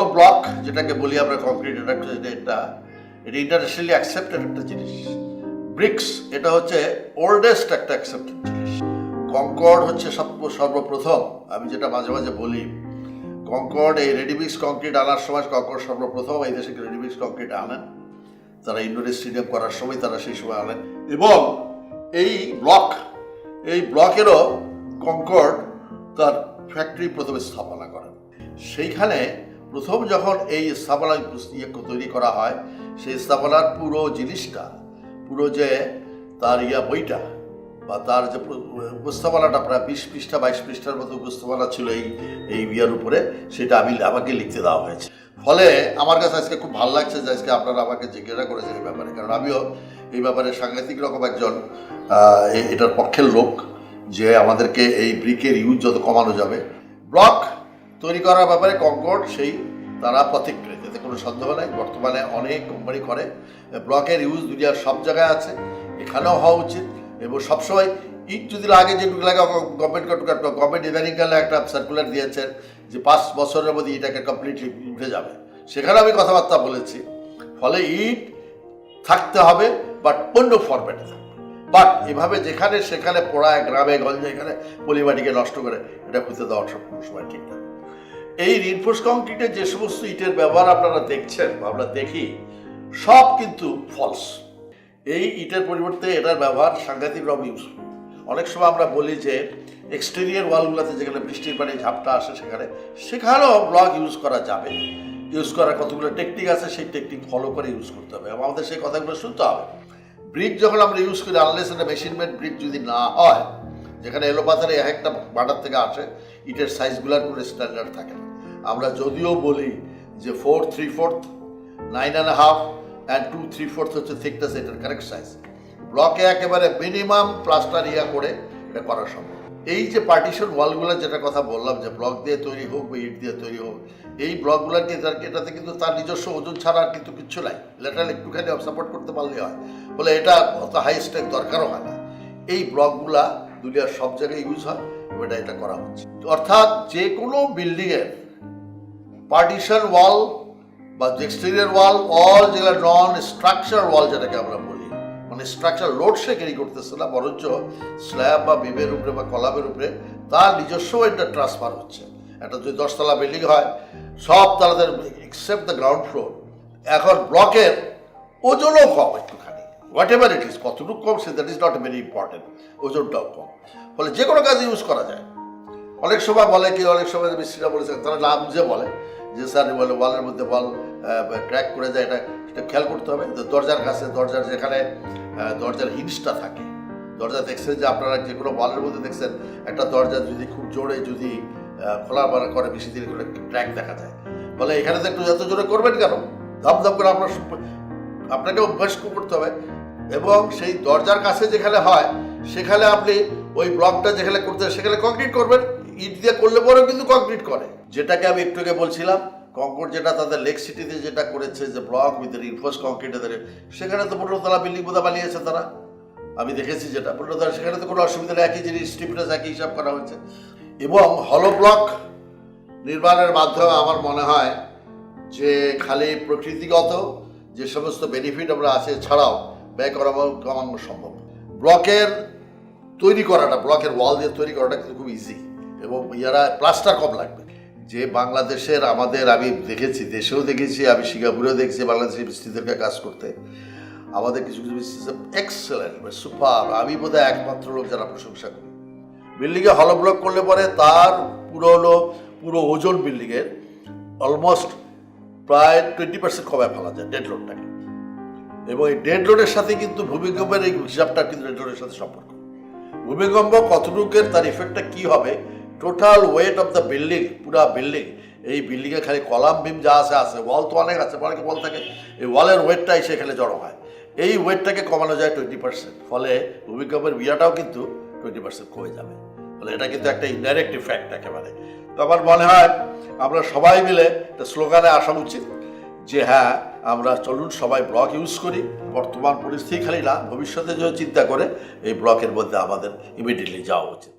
হলো ব্লক যেটাকে বলি আমরা কংক্রিট, এটা ইন্টারন্যাশনালি অ্যাকসেপ্টেড একটা জিনিস। ব্রিক্স এটা হচ্ছে ওল্ডেস্ট একটা অ্যাকসেপ্টেড জিনিস। কনকর্ড হচ্ছে সর্বপ্রথম, আমি যেটা মাঝে মাঝে বলি, কনকর্ড এই রেডিমিক্স কংক্রিট আনার সময় কনকর্ড সর্বপ্রথম এই দেশে রেডিমিক্স কংক্রিট আনেন। তারা ইনডোর স্টেডিয়াম করার সময় তারা সেই সময় আনেন। এবং এই ব্লকেরও কনকর্ড তার ফ্যাক্টরি প্রথমে স্থাপনা করেন। সেইখানে প্রথম যখন এই স্থাপনা তৈরি করা হয়, সেই স্থাপনার পুরো জিনিসটা, পুরো যে তার বইটা বা তার যে উপস্থাপনাটা প্রায় 20 পৃষ্ঠা 22 পৃষ্ঠার মতো উপস্থাপনা ছিল এই ইয়ার উপরে, সেটা আমাকে লিখতে দেওয়া হয়েছে। ফলে আমার কাছে আজকে খুব ভালো লাগছে যে আজকে আপনারা আমাকে জিজ্ঞাসা করেছেন এই ব্যাপারে, কারণ আমিও এই ব্যাপারে সাংঘাতিক রকম একজন এটার পক্ষের লোক, যে আমাদেরকে এই ব্রিকের ইউজ যত কমানো যাবে। ব্লক তৈরি করার ব্যাপারে কনকর্ড তারা পথিকৃত, এতে কোনো সন্দেহ নাই। বর্তমানে অনেক কোম্পানি করে। ব্লকের ইউজ দুনিয়ার সব জায়গায় আছে, এখানেও হওয়া উচিত। এবং সবসময় ইট যদি লাগে, যেটুকু লাগে, গভর্নমেন্ট ইদানিংকালে একটা সার্কুলার দিয়েছে যে 5 বছরের মধ্যে এটাকে কমপ্লিটলি উঠে যাবে, সেখানে আমি কথাবার্তা বলেছি। ফলে ইট থাকতে হবে, বাট অন্য ফরম্যাটে থাকবে। বাট এভাবে যেখানে সেখানে পোড়ায়, গ্রামে গঞ্জে এখানে পলিমাটিকে নষ্ট করে এটা খুঁজতে দেওয়ার সব কোনো সময় ঠিক না। এই রিইনফোর্স কংক্রিটের যে সমস্ত ইটের ব্যবহার আপনারা দেখছেন, আমরা দেখি, সব কিন্তু ফলস। এই ইটের পরিবর্তে এটার ব্যবহার সাংঘাতিক রকম ইউজফুল। অনেক সময় আমরা বলি যে এক্সটেরিয়ার ওয়ালগুলোতে যেখানে বৃষ্টির পানি ঝাপটা আসে, সেখানেও ব্লক ইউজ করা যাবে। ইউজ করার কতগুলো টেকনিক আছে, সেই টেকনিক ফলো করে ইউজ করতে হবে এবং আমাদের সেই কথাগুলো শুনতে হবে। ব্রিক যখন আমরা ইউজ করি, আনলেস এটা মেশিন মেড ব্রিক যদি না হয়, যেখানে এলোপাথারে একটা বাটার থেকে আসে, ইটের সাইজগুলোর কোনো স্ট্যান্ডার্ড থাকে না। আমরা যদিও বলি যে 4 3/4, 9.5 and 2 3/4 হচ্ছে থিকনেস, এটার কারেক্ট সাইজ। ব্লকে একেবারে মিনিমাম প্লাস্টার করে এটা করা সম্ভব। এই যে পার্টিশন ওয়ালগুলো যেটা কথা বললাম, যে ব্লক দিয়ে তৈরি হোক বা ইট দিয়ে তৈরি হোক, এই ব্লকগুলোকে এটাতে কিন্তু তার নিজস্ব ওজন ছাড়া আর কিন্তু কিচ্ছু নাই। লেটারাল একটুখানি সাপোর্ট করতে পারলেই হয়। বলে এটা অত হাই স্টেক দরকারও হয় না। এই ব্লকগুলা দুনিয়ার সব জায়গায় ইউজ হয়, এটা করা হচ্ছে। অর্থাৎ যে কোনো বিল্ডিংয়ের পার্টিশন ওয়াল বা এক্সটেরিয়র ওয়াল, অল যেগুলো নন স্ট্রাকচার ওয়াল যেটাকে আমরা বলি, মানে স্ট্রাকচার লোড সে ক্যারি করতেছে না, বরঞ্চ স্ল্যাব বা বিমের উপরে বা কলামের উপরে তার নিজস্ব এটা ট্রান্সফার হচ্ছে। একটা যদি 10 তলা বিল্ডিং হয়, সব তাদের এক্সেপ্ট দ্য গ্রাউন্ড ফ্লোর। এখন ব্লকের ওজনও কম একটুখানি, হোয়াট এভার ইট ইজ, কতটুকু কম that is not very important, ওজনটাও কম। ফলে যে কোনো কাজে ইউজ করা যায়। অনেক সময় বলে কি, অনেক সময় মিস্ত্রিরা বলেছে, তারা নাম যে বলে যে স্যার বলে ওয়ালের মধ্যে বল ক্র্যাক করে যায়, এটা খেয়াল করতে হবে। দরজার কাছে, দরজার যেখানে দরজার হিন্সটা থাকে, দরজা দেখছেন যে আপনারা যে কোনো ওয়ালের মধ্যে দেখছেন, একটা দরজা যদি খুব জোরে যদি খোলা বাড়া করে, বেশি দিন করে ক্র্যাক দেখা যায়। বলে এখানে তো একটু এত জোরে করবেন কেন, ধপধপ করে আপনাকে অভ্যাস করতে হবে। এবং সেই দরজার কাছে যেখানে হয়, সেখানে আপনি ওই ব্লকটা যেখানে করতে সেখানে কংক্রিট করবেন। ইট দিয়ে করলে পরেও কিন্তু কংক্রিট করে, যেটাকে আমি একটু আগে বলছিলাম। কনকর্ড যেটা তাদের লেক সিটিতে যেটা করেছে, যে ব্লক উইথ রিইনফোর্স কংক্রিট, সেখানে তো 15 তলা বিল্ডিং বোধহয় বানিয়েছে তারা, আমি দেখেছি যেটা 15 তলা, সেখানে তো কোনো অসুবিধা নেই, একই জিনিস, স্টিফনেস একই হিসাব করা হয়েছে। এবং হলো ব্লক নির্মাণের মাধ্যমে আমার মনে হয় যে খালি প্রকৃতিগত যে সমস্ত বেনিফিট আমরা আছে, ছাড়াও ব্যয় কমানো সম্ভব। ব্লকের তৈরি করাটা, ব্লকের ওয়াল দিয়ে তৈরি করাটা কিন্তু খুব ইজি, এবং প্লাস্টার কম লাগবে। যে বাংলাদেশের আমাদের, আমি দেখেছি, দেশেও দেখেছি, আমি সিঙ্গাপুরেও দেখছি বাংলাদেশের মিস্ত্রিদেরকে কাজ করতে। আমাদের কিছু কিছু মিস্ত্রি এক্সেলেন্ট, সুপার। আমি বোধহয় একমাত্র লোক যারা প্রশংসা করি। বিল্ডিংয়ে হলো ব্লক করলে পরে তার পুরো ওজন বিল্ডিংয়ের অলমোস্ট প্রায় 20% কমায় ফেলা যায় ডেড লোডটাকে। এবং এই ডেড লোডের সাথে কিন্তু ভূমিকম্পের এই হিসাবটা কিন্তু ডেড লোডের সাথে সম্পর্ক। ভূমিকম্প কতটুকের তার ইফেক্টটা কী হবে, total weight of the building, পুরা বিল্ডিং, এই বিল্ডিংয়ে খালি কলাম বিম যা আছে, ওয়াল তো অনেক আছে, অনেকে ওয়াল থাকে, এই ওয়ালের ওয়েটটাই সেখানে জড়ো হয়। এই ওয়েটটাকে কমানো যায় 20%। ফলে ভূমিকম্পের বিয়াটাও কিন্তু 20% কমে যাবে। ফলে এটা কিন্তু একটা ইনডাইরেক্ট ইফেক্ট একেবারে। তো আমার মনে হয় আমরা সবাই মিলে একটা স্লোগানে আসা উচিত যে হ্যাঁ, আমরা চলুন সবাই ব্লক ইউজ করি। বর্তমান পরিস্থিতি খালি না, ভবিষ্যতে যদি চিন্তা করে এই ব্লকের মধ্যে আমাদের ইমিডিয়েটলি যাওয়া উচিত।